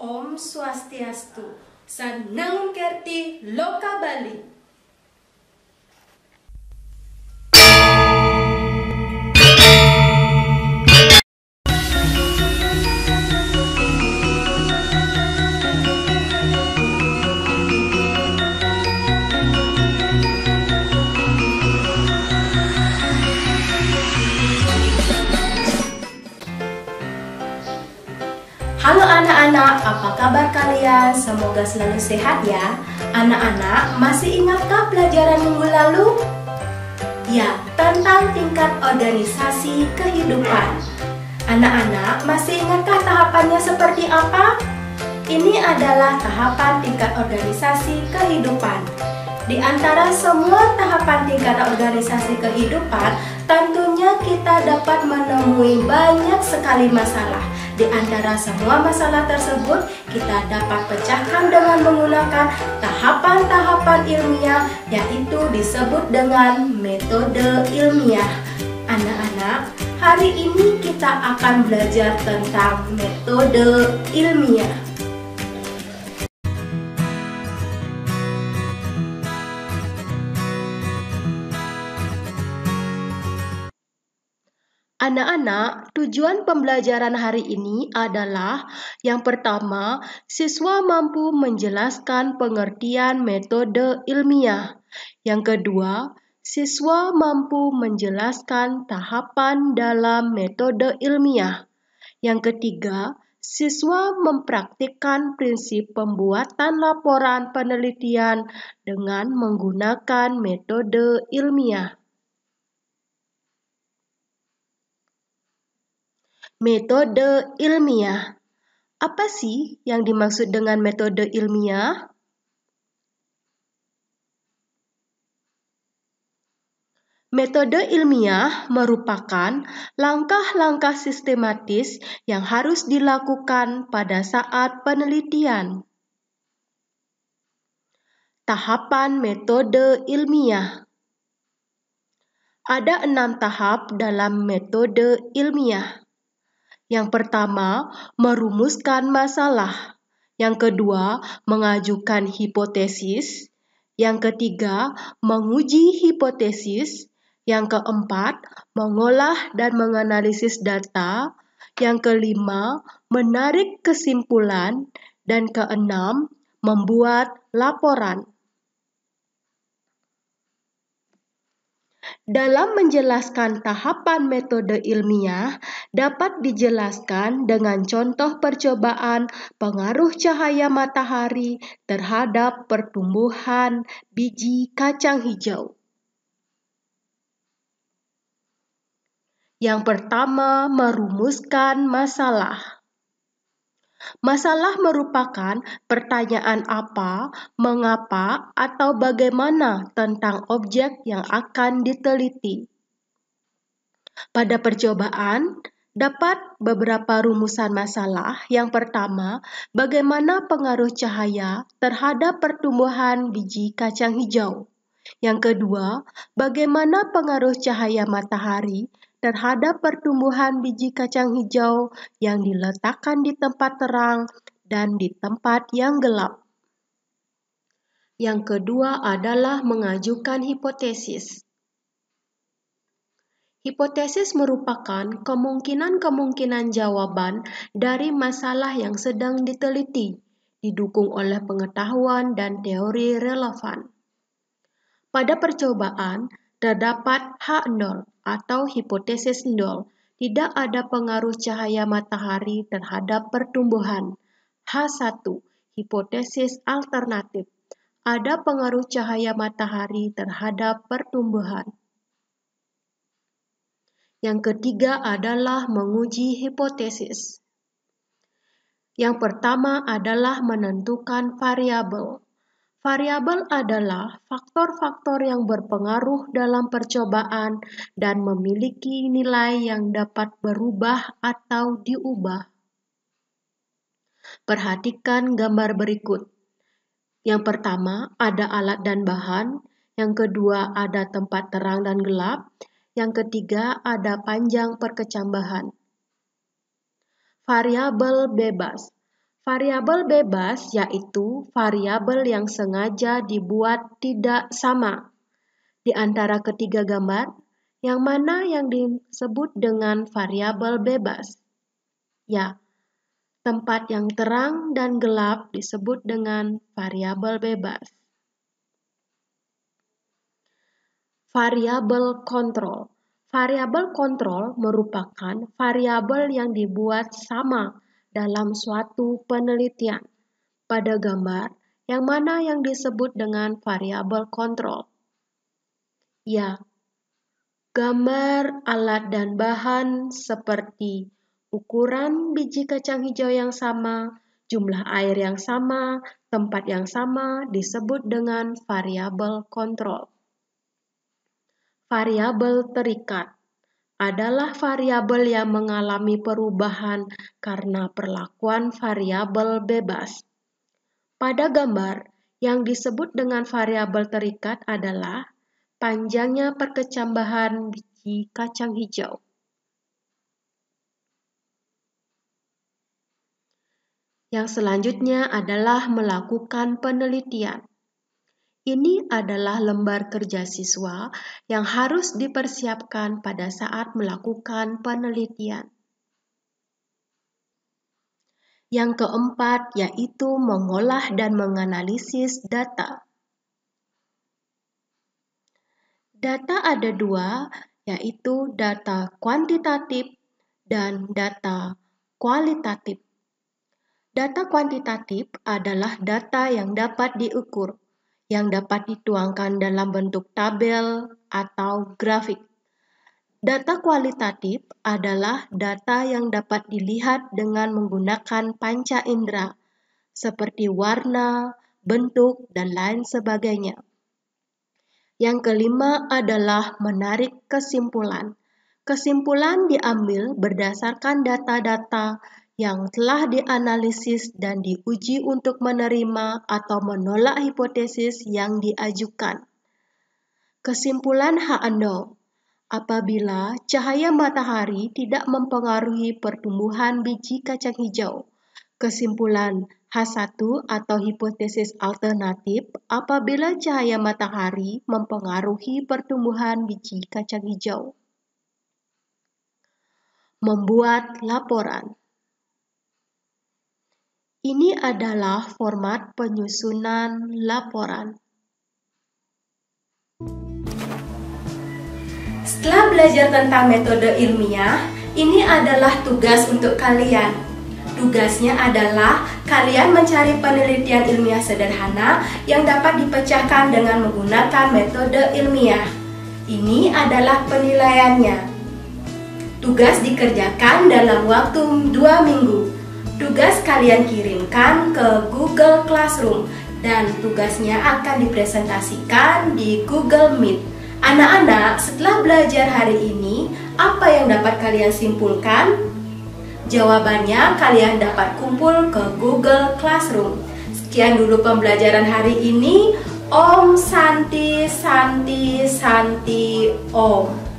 Om Swastiastu, Sanang Kerti Loka Bali. Halo anak-anak, apa kabar kalian? Semoga selalu sehat ya. Anak-anak, masih ingatkah pelajaran minggu lalu? Ya, tentang tingkat organisasi kehidupan. Anak-anak, masih ingatkah tahapannya seperti apa? Ini adalah tahapan tingkat organisasi kehidupan. Di antara semua tahapan tingkat organisasi kehidupan, tentunya kita dapat menemui banyak sekali masalah. Di antara semua masalah tersebut, kita dapat pecahkan dengan menggunakan tahapan-tahapan ilmiah, yaitu disebut dengan metode ilmiah. Anak-anak, hari ini kita akan belajar tentang metode ilmiah. Anak-anak, tujuan pembelajaran hari ini adalah yang pertama, siswa mampu menjelaskan pengertian metode ilmiah. Yang kedua, siswa mampu menjelaskan tahapan dalam metode ilmiah. Yang ketiga, siswa mempraktikkan prinsip pembuatan laporan penelitian dengan menggunakan metode ilmiah. Metode ilmiah. Apa sih yang dimaksud dengan metode ilmiah? Metode ilmiah merupakan langkah-langkah sistematis yang harus dilakukan pada saat penelitian. Tahapan metode ilmiah. Ada 6 tahap dalam metode ilmiah. Yang pertama, merumuskan masalah. Yang kedua, mengajukan hipotesis. Yang ketiga, menguji hipotesis. Yang keempat, mengolah dan menganalisis data. Yang kelima, menarik kesimpulan. Dan keenam, membuat laporan. Dalam menjelaskan tahapan metode ilmiah, dapat dijelaskan dengan contoh percobaan pengaruh cahaya matahari terhadap pertumbuhan biji kacang hijau. Yang pertama, merumuskan masalah. Masalah merupakan pertanyaan apa, mengapa, atau bagaimana tentang objek yang akan diteliti. Pada percobaan, dapat beberapa rumusan masalah. Yang pertama, bagaimana pengaruh cahaya terhadap pertumbuhan biji kacang hijau. Yang kedua, bagaimana pengaruh cahaya matahari terhadap pertumbuhan biji kacang hijau yang diletakkan di tempat terang dan di tempat yang gelap. Yang kedua adalah mengajukan hipotesis. Hipotesis merupakan kemungkinan-kemungkinan jawaban dari masalah yang sedang diteliti, didukung oleh pengetahuan dan teori relevan. Pada percobaan, terdapat H0 atau hipotesis nol, tidak ada pengaruh cahaya matahari terhadap pertumbuhan. H1, hipotesis alternatif, ada pengaruh cahaya matahari terhadap pertumbuhan. Yang ketiga adalah menguji hipotesis. Yang pertama adalah menentukan variabel. Variabel adalah faktor-faktor yang berpengaruh dalam percobaan dan memiliki nilai yang dapat berubah atau diubah. Perhatikan gambar berikut. Yang pertama ada alat dan bahan, yang kedua ada tempat terang dan gelap, yang ketiga ada panjang perkecambahan. Variabel bebas. Variabel bebas yaitu variabel yang sengaja dibuat tidak sama di antara ketiga gambar, yang mana yang disebut dengan variabel bebas? Ya, tempat yang terang dan gelap disebut dengan variabel bebas. Variabel kontrol. Variabel kontrol merupakan variabel yang dibuat sama dalam suatu penelitian pada gambar, yang mana yang disebut dengan variabel kontrol. Ya, gambar, alat dan bahan seperti ukuran biji kacang hijau yang sama, jumlah air yang sama, tempat yang sama disebut dengan variabel kontrol. Variabel terikat adalah variabel yang mengalami perubahan karena perlakuan variabel bebas. Pada gambar, yang disebut dengan variabel terikat adalah panjangnya perkecambahan biji kacang hijau. Yang selanjutnya adalah melakukan penelitian. Ini adalah lembar kerja siswa yang harus dipersiapkan pada saat melakukan penelitian. Yang keempat yaitu mengolah dan menganalisis data. Data ada dua, yaitu data kuantitatif dan data kualitatif. Data kuantitatif adalah data yang dapat diukur, yang dapat dituangkan dalam bentuk tabel atau grafik. Data kualitatif adalah data yang dapat dilihat dengan menggunakan panca indera, seperti warna, bentuk, dan lain sebagainya. Yang kelima adalah menarik kesimpulan. Kesimpulan diambil berdasarkan data-data yang telah dianalisis dan diuji untuk menerima atau menolak hipotesis yang diajukan. Kesimpulan H0, apabila cahaya matahari tidak mempengaruhi pertumbuhan biji kacang hijau. Kesimpulan H1 atau hipotesis alternatif, apabila cahaya matahari mempengaruhi pertumbuhan biji kacang hijau. Membuat laporan. Ini adalah format penyusunan laporan. Setelah belajar tentang metode ilmiah, ini adalah tugas untuk kalian. Tugasnya adalah kalian mencari penelitian ilmiah sederhana yang dapat dipecahkan dengan menggunakan metode ilmiah. Ini adalah penilaiannya. Tugas dikerjakan dalam waktu 2 minggu. Tugas kalian kirimkan ke Google Classroom dan tugasnya akan dipresentasikan di Google Meet. Anak-anak, setelah belajar hari ini, apa yang dapat kalian simpulkan? Jawabannya kalian dapat kumpul ke Google Classroom. Sekian dulu pembelajaran hari ini. Om Santi Santi Santi Om.